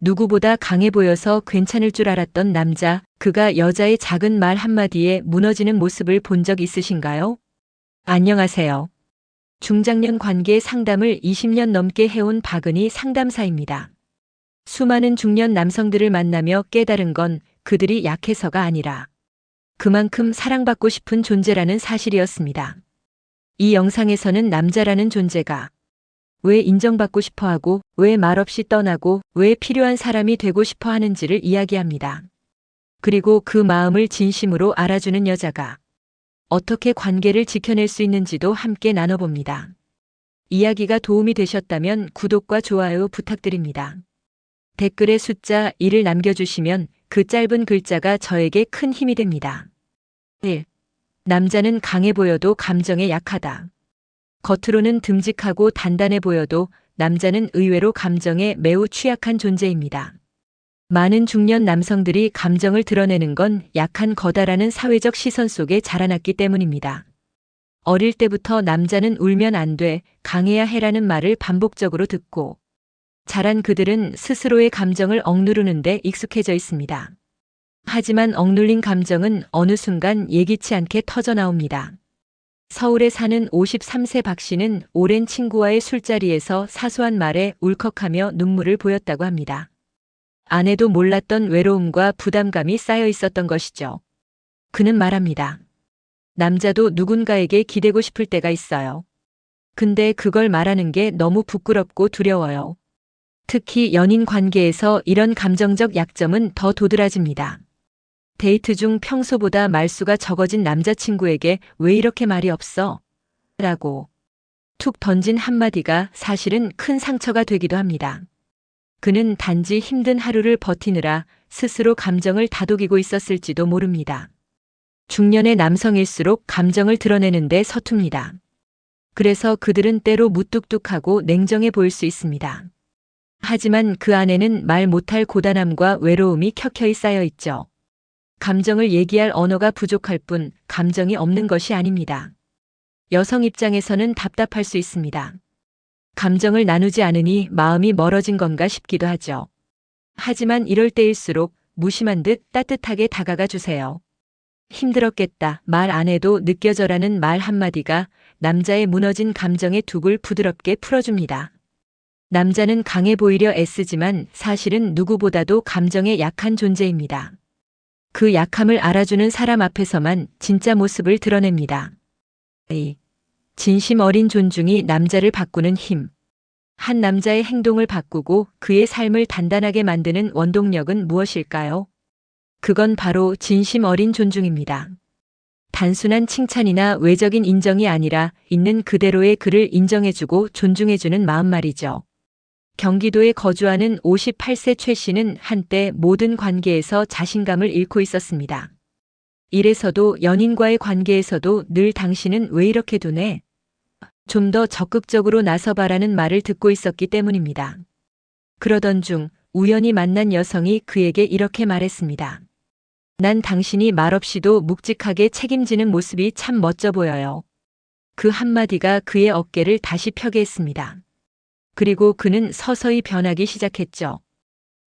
누구보다 강해 보여서 괜찮을 줄 알았던 남자, 그가 여자의 작은 말 한마디에 무너지는 모습을 본 적 있으신가요? 안녕하세요. 중장년 관계 상담을 20년 넘게 해온 박은희 상담사입니다. 수많은 중년 남성들을 만나며 깨달은 건 그들이 약해서가 아니라 그만큼 사랑받고 싶은 존재라는 사실이었습니다. 이 영상에서는 남자라는 존재가 왜 인정받고 싶어 하고, 왜 말없이 떠나고, 왜 필요한 사람이 되고 싶어 하는지를 이야기합니다. 그리고 그 마음을 진심으로 알아주는 여자가 어떻게 관계를 지켜낼 수 있는지도 함께 나눠봅니다. 이야기가 도움이 되셨다면 구독과 좋아요 부탁드립니다. 댓글에 숫자 1을 남겨주시면 그 짧은 글자가 저에게 큰 힘이 됩니다. 1. 남자는 강해 보여도 감정에 약하다. 겉으로는 듬직하고 단단해 보여도 남자는 의외로 감정에 매우 취약한 존재입니다. 많은 중년 남성들이 감정을 드러내는 건 약한 거다라는 사회적 시선 속에 자라났기 때문입니다. 어릴 때부터 남자는 울면 안 돼, 강해야 해라는 말을 반복적으로 듣고 자란 그들은 스스로의 감정을 억누르는 데 익숙해져 있습니다. 하지만 억눌린 감정은 어느 순간 예기치 않게 터져나옵니다. 서울에 사는 53세 박 씨는 오랜 친구와의 술자리에서 사소한 말에 울컥하며 눈물을 보였다고 합니다. 아내도 몰랐던 외로움과 부담감이 쌓여 있었던 것이죠. 그는 말합니다. 남자도 누군가에게 기대고 싶을 때가 있어요. 근데 그걸 말하는 게 너무 부끄럽고 두려워요. 특히 연인 관계에서 이런 감정적 약점은 더 도드라집니다. 데이트 중 평소보다 말수가 적어진 남자친구에게 왜 이렇게 말이 없어? 라고 툭 던진 한마디가 사실은 큰 상처가 되기도 합니다. 그는 단지 힘든 하루를 버티느라 스스로 감정을 다독이고 있었을지도 모릅니다. 중년의 남성일수록 감정을 드러내는데 서툽니다. 그래서 그들은 때로 무뚝뚝하고 냉정해 보일 수 있습니다. 하지만 그 안에는 말 못할 고단함과 외로움이 켜켜이 쌓여 있죠. 감정을 얘기할 언어가 부족할 뿐 감정이 없는 것이 아닙니다. 여성 입장에서는 답답할 수 있습니다. 감정을 나누지 않으니 마음이 멀어진 건가 싶기도 하죠. 하지만 이럴 때일수록 무심한 듯 따뜻하게 다가가 주세요. 힘들었겠다, 말 안 해도 느껴져라는 말 한마디가 남자의 무너진 감정의 둑을 부드럽게 풀어줍니다. 남자는 강해 보이려 애쓰지만 사실은 누구보다도 감정에 약한 존재입니다. 그 약함을 알아주는 사람 앞에서만 진짜 모습을 드러냅니다. 진심 어린 존중이 남자를 바꾸는 힘. 한 남자의 행동을 바꾸고 그의 삶을 단단하게 만드는 원동력은 무엇일까요? 그건 바로 진심 어린 존중입니다. 단순한 칭찬이나 외적인 인정이 아니라 있는 그대로의 그를 인정해주고 존중해주는 마음 말이죠. 경기도에 거주하는 58세 최 씨는 한때 모든 관계에서 자신감을 잃고 있었습니다. 일에서도 연인과의 관계에서도 늘 당신은 왜 이렇게 두네? 좀 더 적극적으로 나서봐라는 말을 듣고 있었기 때문입니다. 그러던 중 우연히 만난 여성이 그에게 이렇게 말했습니다. 난 당신이 말없이도 묵직하게 책임지는 모습이 참 멋져 보여요. 그 한마디가 그의 어깨를 다시 펴게 했습니다. 그리고 그는 서서히 변하기 시작했죠.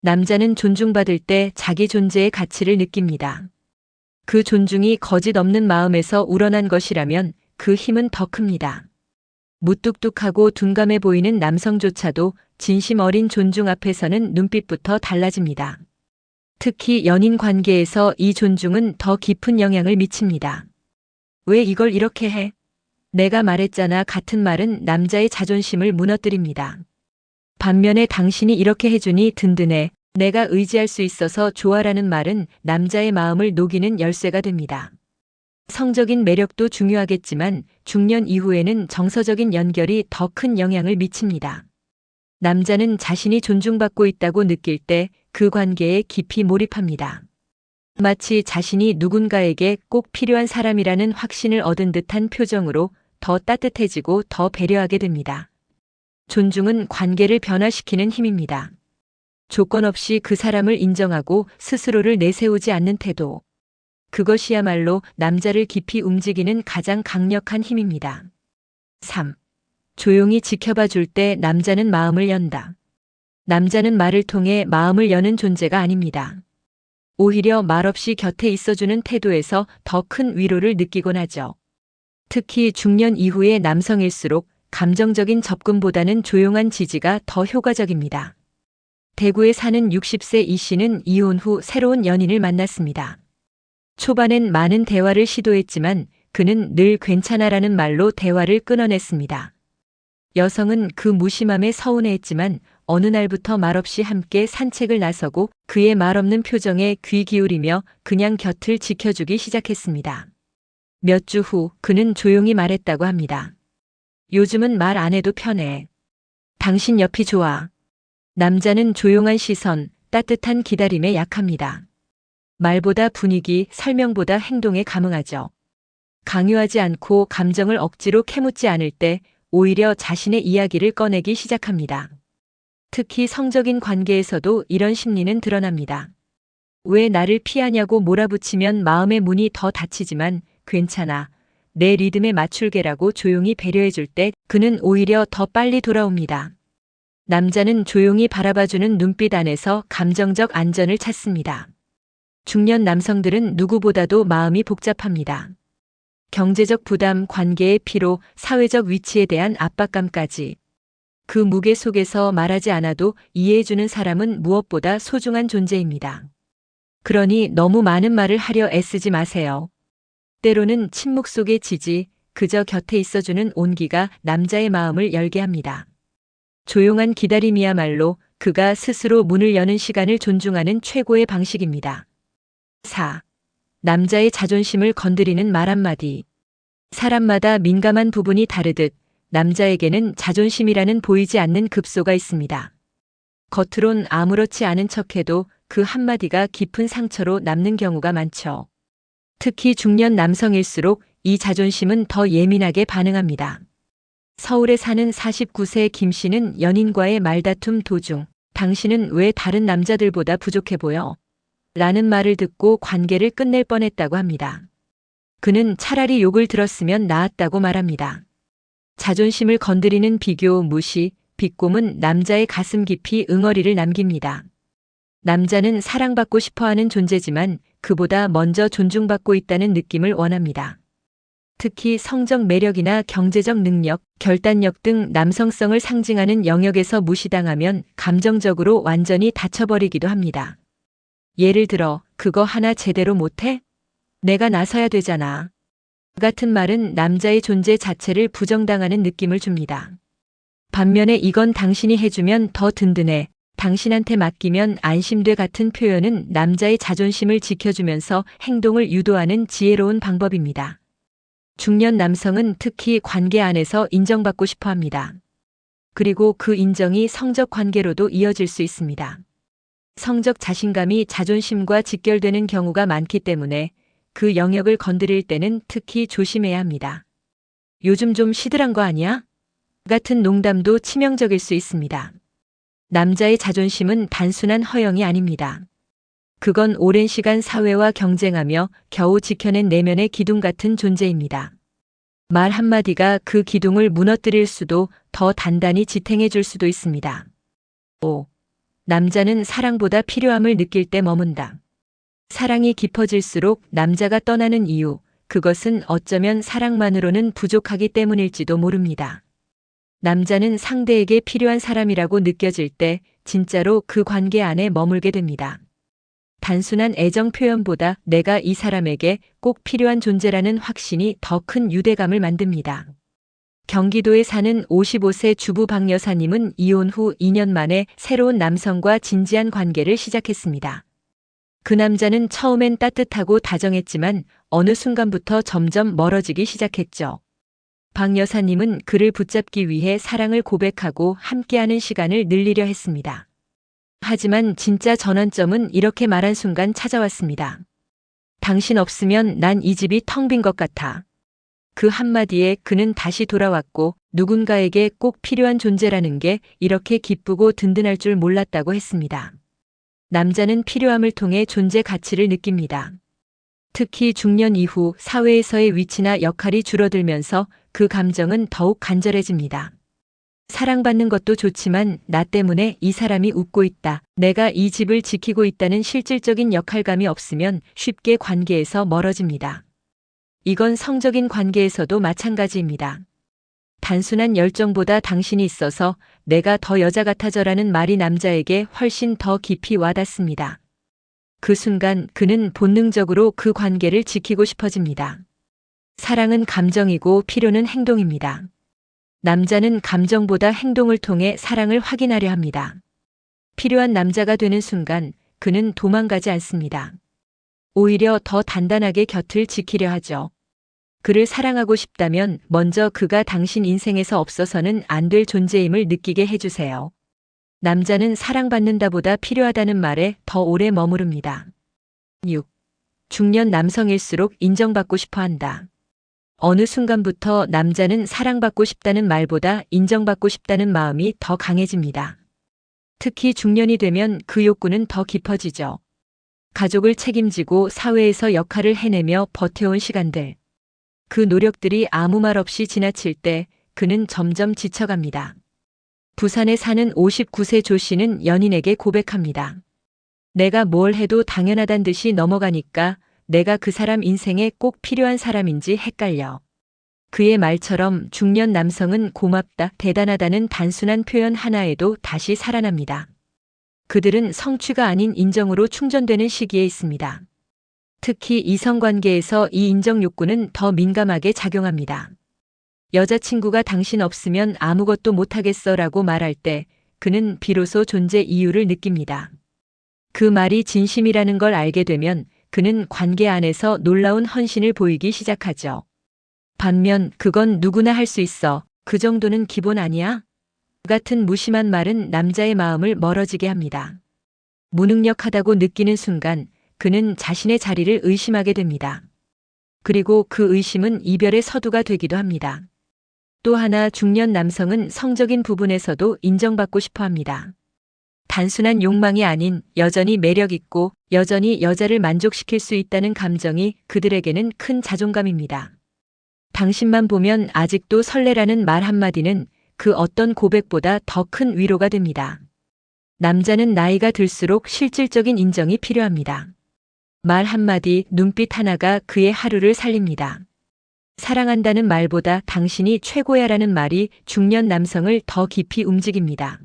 남자는 존중받을 때 자기 존재의 가치를 느낍니다. 그 존중이 거짓 없는 마음에서 우러난 것이라면 그 힘은 더 큽니다. 무뚝뚝하고 둔감해 보이는 남성조차도 진심 어린 존중 앞에서는 눈빛부터 달라집니다. 특히 연인 관계에서 이 존중은 더 깊은 영향을 미칩니다. 왜 이걸 이렇게 해? 내가 말했잖아 같은 말은 남자의 자존심을 무너뜨립니다. 반면에 당신이 이렇게 해주니 든든해, 내가 의지할 수 있어서 좋아라는 말은 남자의 마음을 녹이는 열쇠가 됩니다. 성적인 매력도 중요하겠지만 중년 이후에는 정서적인 연결이 더 큰 영향을 미칩니다. 남자는 자신이 존중받고 있다고 느낄 때 그 관계에 깊이 몰입합니다. 마치 자신이 누군가에게 꼭 필요한 사람이라는 확신을 얻은 듯한 표정으로 더 따뜻해지고 더 배려하게 됩니다. 존중은 관계를 변화시키는 힘입니다. 조건 없이 그 사람을 인정하고 스스로를 내세우지 않는 태도. 그것이야말로 남자를 깊이 움직이는 가장 강력한 힘입니다. 3. 조용히 지켜봐 줄 때 남자는 마음을 연다. 남자는 말을 통해 마음을 여는 존재가 아닙니다. 오히려 말없이 곁에 있어주는 태도에서 더 큰 위로를 느끼곤 하죠. 특히 중년 이후의 남성일수록 감정적인 접근보다는 조용한 지지가 더 효과적입니다. 대구에 사는 60세 이 씨는 이혼 후 새로운 연인을 만났습니다. 초반엔 많은 대화를 시도했지만 그는 늘 괜찮아라는 말로 대화를 끊어냈습니다. 여성은 그 무심함에 서운해했지만 어느 날부터 말없이 함께 산책을 나서고 그의 말없는 표정에 귀 기울이며 그냥 곁을 지켜주기 시작했습니다. 몇 주 후 그는 조용히 말했다고 합니다. 요즘은 말 안 해도 편해. 당신 옆이 좋아. 남자는 조용한 시선, 따뜻한 기다림에 약합니다. 말보다 분위기, 설명보다 행동에 감흥하죠. 강요하지 않고 감정을 억지로 캐묻지 않을 때 오히려 자신의 이야기를 꺼내기 시작합니다. 특히 성적인 관계에서도 이런 심리는 드러납니다. 왜 나를 피하냐고 몰아붙이면 마음의 문이 더 닫히지만 괜찮아. 내 리듬에 맞출게라고 조용히 배려해줄 때 그는 오히려 더 빨리 돌아옵니다. 남자는 조용히 바라봐주는 눈빛 안에서 감정적 안전을 찾습니다. 중년 남성들은 누구보다도 마음이 복잡합니다. 경제적 부담, 관계의 피로, 사회적 위치에 대한 압박감까지. 그 무게 속에서 말하지 않아도 이해해주는 사람은 무엇보다 소중한 존재입니다. 그러니 너무 많은 말을 하려 애쓰지 마세요. 때로는 침묵 속의 지지, 그저 곁에 있어주는 온기가 남자의 마음을 열게 합니다. 조용한 기다림이야말로 그가 스스로 문을 여는 시간을 존중하는 최고의 방식입니다. 4. 남자의 자존심을 건드리는 말 한마디. 사람마다 민감한 부분이 다르듯 남자에게는 자존심이라는 보이지 않는 급소가 있습니다. 겉으론 아무렇지 않은 척해도 그 한마디가 깊은 상처로 남는 경우가 많죠. 특히 중년 남성일수록 이 자존심은 더 예민하게 반응합니다. 서울에 사는 49세 김 씨는 연인과의 말다툼 도중 당신은 왜 다른 남자들보다 부족해 보여? 라는 말을 듣고 관계를 끝낼 뻔했다고 합니다. 그는 차라리 욕을 들었으면 나았다고 말합니다. 자존심을 건드리는 비교, 무시, 비꼼은 남자의 가슴 깊이 응어리를 남깁니다. 남자는 사랑받고 싶어하는 존재지만 그보다 먼저 존중받고 있다는 느낌을 원합니다. 특히 성적 매력이나 경제적 능력, 결단력 등 남성성을 상징하는 영역에서 무시당하면 감정적으로 완전히 닫혀버리기도 합니다. 예를 들어, 그거 하나 제대로 못해? 내가 나서야 되잖아. 같은 말은 남자의 존재 자체를 부정당하는 느낌을 줍니다. 반면에 이건 당신이 해주면 더 든든해. 당신한테 맡기면 안심돼 같은 표현은 남자의 자존심을 지켜주면서 행동을 유도하는 지혜로운 방법입니다. 중년 남성은 특히 관계 안에서 인정받고 싶어 합니다. 그리고 그 인정이 성적 관계로도 이어질 수 있습니다. 성적 자신감이 자존심과 직결되는 경우가 많기 때문에 그 영역을 건드릴 때는 특히 조심해야 합니다. 요즘 좀 시들한 거 아니야? 같은 농담도 치명적일 수 있습니다. 남자의 자존심은 단순한 허영이 아닙니다. 그건 오랜 시간 사회와 경쟁하며 겨우 지켜낸 내면의 기둥 같은 존재입니다. 말 한마디가 그 기둥을 무너뜨릴 수도 더 단단히 지탱해 줄 수도 있습니다. 5. 남자는 사랑보다 필요함을 느낄 때 머문다. 사랑이 깊어질수록 남자가 떠나는 이유, 그것은 어쩌면 사랑만으로는 부족하기 때문일지도 모릅니다. 남자는 상대에게 필요한 사람이라고 느껴질 때 진짜로 그 관계 안에 머물게 됩니다. 단순한 애정 표현보다 내가 이 사람에게 꼭 필요한 존재라는 확신이 더 큰 유대감을 만듭니다. 경기도에 사는 55세 주부 박 여사님은 이혼 후 2년 만에 새로운 남성과 진지한 관계를 시작했습니다. 그 남자는 처음엔 따뜻하고 다정했지만 어느 순간부터 점점 멀어지기 시작했죠. 박 여사님은 그를 붙잡기 위해 사랑을 고백하고 함께하는 시간을 늘리려 했습니다. 하지만 진짜 전환점은 이렇게 말한 순간 찾아왔습니다. 당신 없으면 난 이 집이 텅 빈 것 같아. 그 한마디에 그는 다시 돌아왔고 누군가에게 꼭 필요한 존재라는 게 이렇게 기쁘고 든든할 줄 몰랐다고 했습니다. 남자는 필요함을 통해 존재 가치를 느낍니다. 특히 중년 이후 사회에서의 위치나 역할이 줄어들면서 그 감정은 더욱 간절해집니다. 사랑받는 것도 좋지만 나 때문에 이 사람이 웃고 있다. 내가 이 집을 지키고 있다는 실질적인 역할감이 없으면 쉽게 관계에서 멀어집니다. 이건 성적인 관계에서도 마찬가지입니다. 단순한 열정보다 당신이 있어서 내가 더 여자 같아져라는 말이 남자에게 훨씬 더 깊이 와닿습니다. 그 순간 그는 본능적으로 그 관계를 지키고 싶어집니다. 사랑은 감정이고 필요는 행동입니다. 남자는 감정보다 행동을 통해 사랑을 확인하려 합니다. 필요한 남자가 되는 순간 그는 도망가지 않습니다. 오히려 더 단단하게 곁을 지키려 하죠. 그를 사랑하고 싶다면 먼저 그가 당신 인생에서 없어서는 안 될 존재임을 느끼게 해주세요. 남자는 사랑받는다보다 필요하다는 말에 더 오래 머무릅니다. 6. 중년 남성일수록 인정받고 싶어 한다. 어느 순간부터 남자는 사랑받고 싶다는 말보다 인정받고 싶다는 마음이 더 강해집니다. 특히 중년이 되면 그 욕구는 더 깊어지죠. 가족을 책임지고 사회에서 역할을 해내며 버텨온 시간들. 그 노력들이 아무 말 없이 지나칠 때 그는 점점 지쳐갑니다. 부산에 사는 59세 조 씨는 연인에게 고백합니다. 내가 뭘 해도 당연하단 듯이 넘어가니까 내가 그 사람 인생에 꼭 필요한 사람인지 헷갈려. 그의 말처럼 중년 남성은 고맙다, 대단하다는 단순한 표현 하나에도 다시 살아납니다. 그들은 성취가 아닌 인정으로 충전되는 시기에 있습니다. 특히 이성관계에서 이 인정 욕구는 더 민감하게 작용합니다. 여자친구가 당신 없으면 아무것도 못하겠어 라고 말할 때 그는 비로소 존재 이유를 느낍니다. 그 말이 진심이라는 걸 알게 되면 그는 관계 안에서 놀라운 헌신을 보이기 시작하죠. 반면 그건 누구나 할 수 있어. 그 정도는 기본 아니야? 같은 무심한 말은 남자의 마음을 멀어지게 합니다. 무능력하다고 느끼는 순간 그는 자신의 자리를 의심하게 됩니다. 그리고 그 의심은 이별의 서두가 되기도 합니다. 또 하나 중년 남성은 성적인 부분에서도 인정받고 싶어 합니다. 단순한 욕망이 아닌 여전히 매력있고 여전히 여자를 만족시킬 수 있다는 감정이 그들에게는 큰 자존감입니다. 당신만 보면 아직도 설레라는 말 한마디는 그 어떤 고백보다 더 큰 위로가 됩니다. 남자는 나이가 들수록 실질적인 인정이 필요합니다. 말 한마디, 눈빛 하나가 그의 하루를 살립니다. 사랑한다는 말보다 당신이 최고야라는 말이 중년 남성을 더 깊이 움직입니다.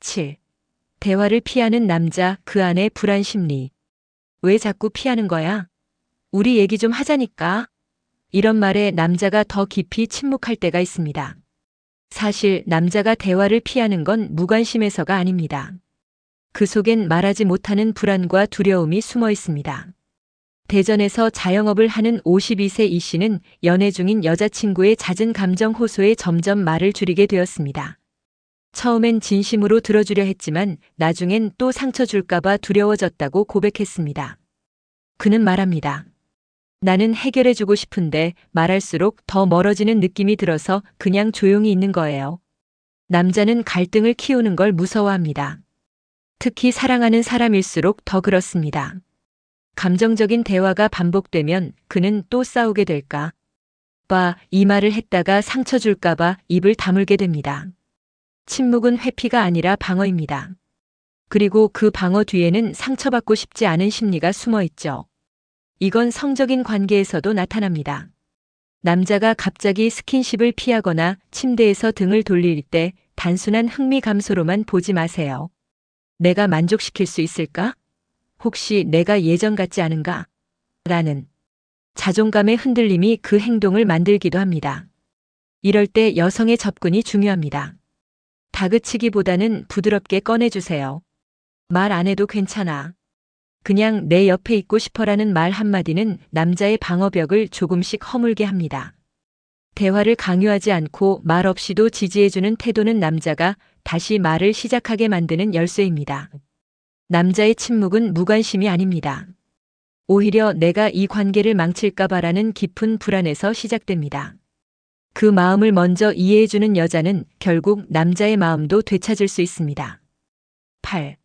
7. 대화를 피하는 남자, 그 안의 불안 심리. 왜 자꾸 피하는 거야? 우리 얘기 좀 하자니까. 이런 말에 남자가 더 깊이 침묵할 때가 있습니다. 사실 남자가 대화를 피하는 건 무관심해서가 아닙니다. 그 속엔 말하지 못하는 불안과 두려움이 숨어 있습니다. 대전에서 자영업을 하는 52세 이 씨는 연애 중인 여자친구의 잦은 감정 호소에 점점 말을 줄이게 되었습니다. 처음엔 진심으로 들어주려 했지만 나중엔 또 상처 줄까봐 두려워졌다고 고백했습니다. 그는 말합니다. 나는 해결해주고 싶은데 말할수록 더 멀어지는 느낌이 들어서 그냥 조용히 있는 거예요. 남자는 갈등을 키우는 걸 무서워합니다. 특히 사랑하는 사람일수록 더 그렇습니다. 감정적인 대화가 반복되면 그는 또 싸우게 될까 봐 이 말을 했다가 상처 줄까봐 입을 다물게 됩니다. 침묵은 회피가 아니라 방어입니다. 그리고 그 방어 뒤에는 상처받고 싶지 않은 심리가 숨어 있죠. 이건 성적인 관계에서도 나타납니다. 남자가 갑자기 스킨십을 피하거나 침대에서 등을 돌릴 때 단순한 흥미 감소로만 보지 마세요. 내가 만족시킬 수 있을까? 혹시 내가 예전 같지 않은가? 라는 자존감의 흔들림이 그 행동을 만들기도 합니다. 이럴 때 여성의 접근이 중요합니다. 다그치기보다는 부드럽게 꺼내주세요. 말 안 해도 괜찮아. 그냥 내 옆에 있고 싶어라는 말 한마디는 남자의 방어벽을 조금씩 허물게 합니다. 대화를 강요하지 않고 말 없이도 지지해주는 태도는 남자가 다시 말을 시작하게 만드는 열쇠입니다. 남자의 침묵은 무관심이 아닙니다. 오히려 내가 이 관계를 망칠까봐라는 깊은 불안에서 시작됩니다. 그 마음을 먼저 이해해주는 여자는 결국 남자의 마음도 되찾을 수 있습니다. 8.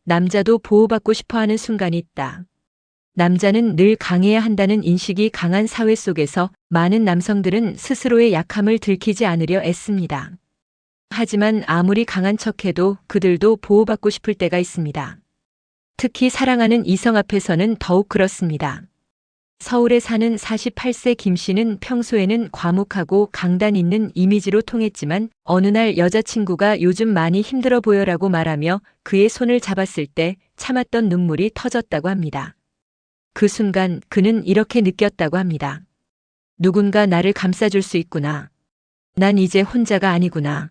남자도 보호받고 싶어하는 순간이 있다. 남자는 늘 강해야 한다는 인식이 강한 사회 속에서 많은 남성들은 스스로의 약함을 들키지 않으려 애씁니다. 하지만 아무리 강한 척해도 그들도 보호받고 싶을 때가 있습니다. 특히 사랑하는 이성 앞에서는 더욱 그렇습니다. 서울에 사는 48세 김 씨는 평소에는 과묵하고 강단 있는 이미지로 통했지만 어느 날 여자친구가 요즘 많이 힘들어 보여라고 말하며 그의 손을 잡았을 때 참았던 눈물이 터졌다고 합니다. 그 순간 그는 이렇게 느꼈다고 합니다. 누군가 나를 감싸줄 수 있구나. 난 이제 혼자가 아니구나.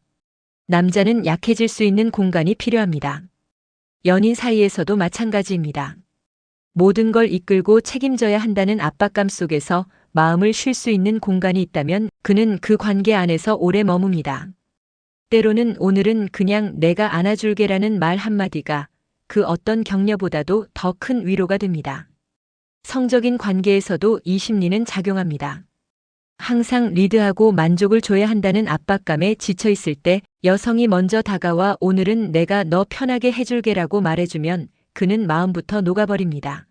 남자는 약해질 수 있는 공간이 필요합니다. 연인 사이에서도 마찬가지입니다. 모든 걸 이끌고 책임져야 한다는 압박감 속에서 마음을 쉴 수 있는 공간이 있다면 그는 그 관계 안에서 오래 머뭅니다. 때로는 오늘은 그냥 내가 안아줄게라는 말 한마디가 그 어떤 격려보다도 더 큰 위로가 됩니다. 성적인 관계에서도 이 심리는 작용합니다. 항상 리드하고 만족을 줘야 한다는 압박감에 지쳐 있을 때 여성이 먼저 다가와 오늘은 내가 너 편하게 해줄게라고 말해주면 그는 마음부터 녹아버립니다.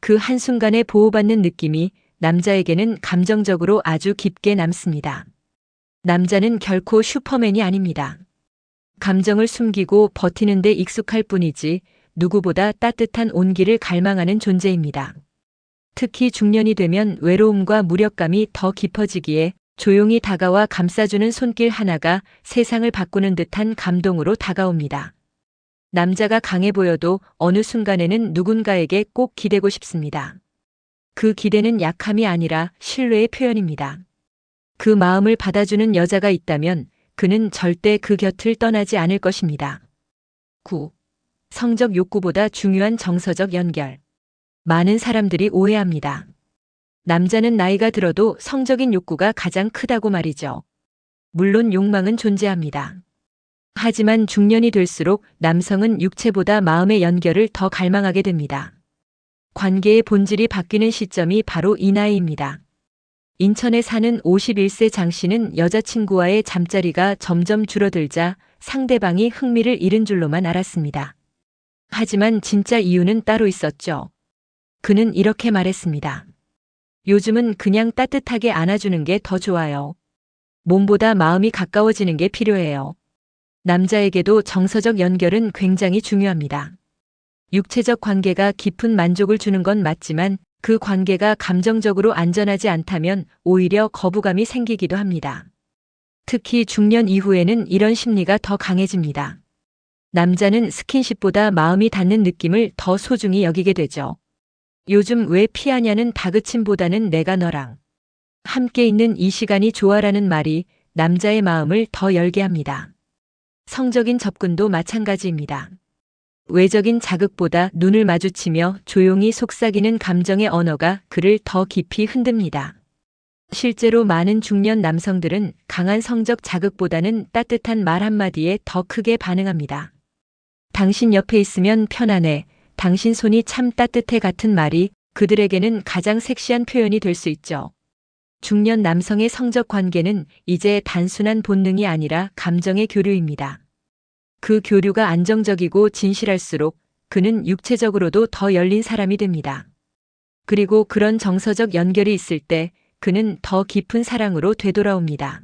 그 한순간에 보호받는 느낌이 남자에게는 감정적으로 아주 깊게 남습니다. 남자는 결코 슈퍼맨이 아닙니다. 감정을 숨기고 버티는 데 익숙할 뿐이지 누구보다 따뜻한 온기를 갈망하는 존재입니다. 특히 중년이 되면 외로움과 무력감이 더 깊어지기에 조용히 다가와 감싸주는 손길 하나가 세상을 바꾸는 듯한 감동으로 다가옵니다. 남자가 강해 보여도 어느 순간에는 누군가에게 꼭 기대고 싶습니다. 그 기대는 약함이 아니라 신뢰의 표현입니다. 그 마음을 받아주는 여자가 있다면 그는 절대 그 곁을 떠나지 않을 것입니다. 9. 성적 욕구보다 중요한 정서적 연결. 많은 사람들이 오해합니다. 남자는 나이가 들어도 성적인 욕구가 가장 크다고 말이죠. 물론 욕망은 존재합니다. 하지만 중년이 될수록 남성은 육체보다 마음의 연결을 더 갈망하게 됩니다. 관계의 본질이 바뀌는 시점이 바로 이 나이입니다. 인천에 사는 51세 장 씨는 여자친구와의 잠자리가 점점 줄어들자 상대방이 흥미를 잃은 줄로만 알았습니다. 하지만 진짜 이유는 따로 있었죠. 그는 이렇게 말했습니다. 요즘은 그냥 따뜻하게 안아주는 게 더 좋아요. 몸보다 마음이 가까워지는 게 필요해요. 남자에게도 정서적 연결은 굉장히 중요합니다. 육체적 관계가 깊은 만족을 주는 건 맞지만 그 관계가 감정적으로 안전하지 않다면 오히려 거부감이 생기기도 합니다. 특히 중년 이후에는 이런 심리가 더 강해집니다. 남자는 스킨십보다 마음이 닿는 느낌을 더 소중히 여기게 되죠. 요즘 왜 피하냐는 다그침보다는 내가 너랑 함께 있는 이 시간이 좋아라는 말이 남자의 마음을 더 열게 합니다. 성적인 접근도 마찬가지입니다. 외적인 자극보다 눈을 마주치며 조용히 속삭이는 감정의 언어가 그를 더 깊이 흔듭니다. 실제로 많은 중년 남성들은 강한 성적 자극보다는 따뜻한 말 한마디에 더 크게 반응합니다. 당신 옆에 있으면 편안해. 당신 손이 참 따뜻해 같은 말이 그들에게는 가장 섹시한 표현이 될 수 있죠. 중년 남성의 성적 관계는 이제 단순한 본능이 아니라 감정의 교류입니다. 그 교류가 안정적이고 진실할수록 그는 육체적으로도 더 열린 사람이 됩니다. 그리고 그런 정서적 연결이 있을 때 그는 더 깊은 사랑으로 되돌아옵니다.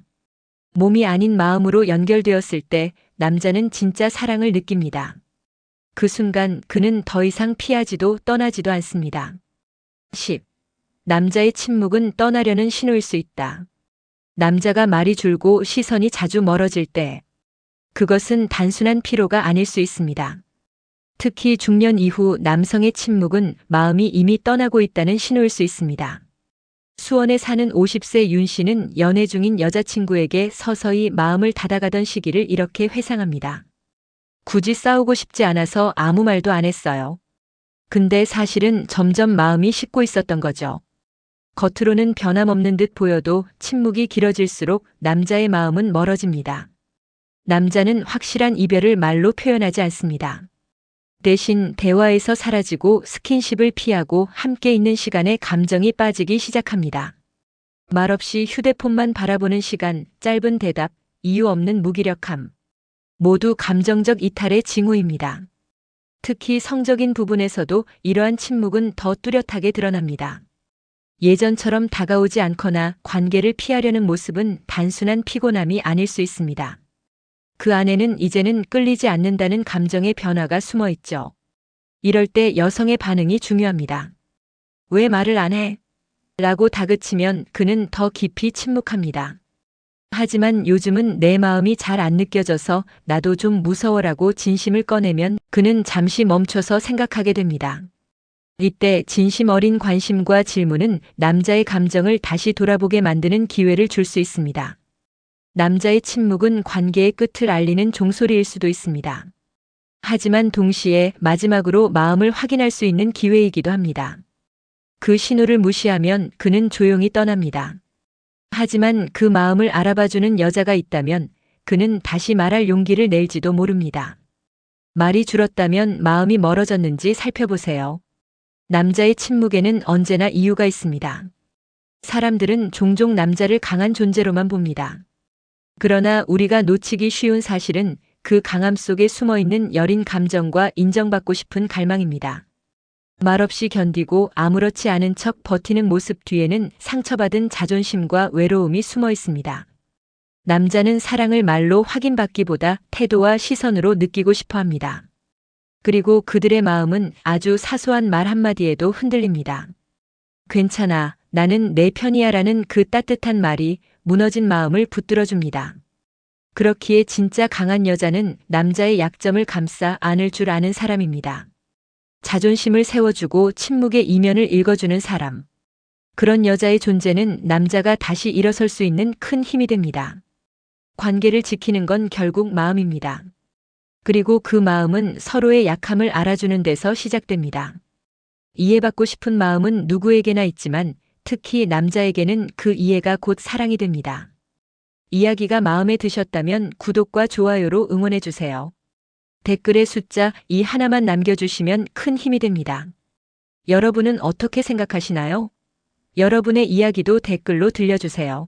몸이 아닌 마음으로 연결되었을 때 남자는 진짜 사랑을 느낍니다. 그 순간 그는 더 이상 피하지도 떠나지도 않습니다. 10. 남자의 침묵은 떠나려는 신호일 수 있다. 남자가 말이 줄고 시선이 자주 멀어질 때 그것은 단순한 피로가 아닐 수 있습니다. 특히 중년 이후 남성의 침묵은 마음이 이미 떠나고 있다는 신호일 수 있습니다. 수원에 사는 50세 윤 씨는 연애 중인 여자친구에게 서서히 마음을 닫아가던 시기를 이렇게 회상합니다. 굳이 싸우고 싶지 않아서 아무 말도 안 했어요. 근데 사실은 점점 마음이 식고 있었던 거죠. 겉으로는 변함없는 듯 보여도 침묵이 길어질수록 남자의 마음은 멀어집니다. 남자는 확실한 이별을 말로 표현하지 않습니다. 대신 대화에서 사라지고 스킨십을 피하고 함께 있는 시간에 감정이 빠지기 시작합니다. 말없이 휴대폰만 바라보는 시간, 짧은 대답, 이유 없는 무기력함. 모두 감정적 이탈의 징후입니다. 특히 성적인 부분에서도 이러한 침묵은 더 뚜렷하게 드러납니다. 예전처럼 다가오지 않거나 관계를 피하려는 모습은 단순한 피곤함이 아닐 수 있습니다. 그 안에는 이제는 끌리지 않는다는 감정의 변화가 숨어 있죠. 이럴 때 여성의 반응이 중요합니다. 왜 말을 안 해? 라고 다그치면 그는 더 깊이 침묵합니다. 하지만 요즘은 내 마음이 잘 안 느껴져서 나도 좀 무서워라고 진심을 꺼내면 그는 잠시 멈춰서 생각하게 됩니다. 이때 진심 어린 관심과 질문은 남자의 감정을 다시 돌아보게 만드는 기회를 줄 수 있습니다. 남자의 침묵은 관계의 끝을 알리는 종소리일 수도 있습니다. 하지만 동시에 마지막으로 마음을 확인할 수 있는 기회이기도 합니다. 그 신호를 무시하면 그는 조용히 떠납니다. 하지만 그 마음을 알아봐주는 여자가 있다면 그는 다시 말할 용기를 낼지도 모릅니다. 말이 줄었다면 마음이 멀어졌는지 살펴보세요. 남자의 침묵에는 언제나 이유가 있습니다. 사람들은 종종 남자를 강한 존재로만 봅니다. 그러나 우리가 놓치기 쉬운 사실은 그 강함 속에 숨어 있는 여린 감정과 인정받고 싶은 갈망입니다. 말없이 견디고 아무렇지 않은 척 버티는 모습 뒤에는 상처받은 자존심과 외로움이 숨어 있습니다. 남자는 사랑을 말로 확인받기보다 태도와 시선으로 느끼고 싶어 합니다. 그리고 그들의 마음은 아주 사소한 말 한마디에도 흔들립니다. 괜찮아, 나는 내 편이야 라는 그 따뜻한 말이 무너진 마음을 붙들어줍니다. 그렇기에 진짜 강한 여자는 남자의 약점을 감싸 안을 줄 아는 사람입니다. 자존심을 세워주고 침묵의 이면을 읽어주는 사람. 그런 여자의 존재는 남자가 다시 일어설 수 있는 큰 힘이 됩니다. 관계를 지키는 건 결국 마음입니다. 그리고 그 마음은 서로의 약함을 알아주는 데서 시작됩니다. 이해받고 싶은 마음은 누구에게나 있지만 특히 남자에게는 그 이해가 곧 사랑이 됩니다. 이야기가 마음에 드셨다면 구독과 좋아요로 응원해주세요. 댓글에 숫자 2 하나만 남겨주시면 큰 힘이 됩니다. 여러분은 어떻게 생각하시나요? 여러분의 이야기도 댓글로 들려주세요.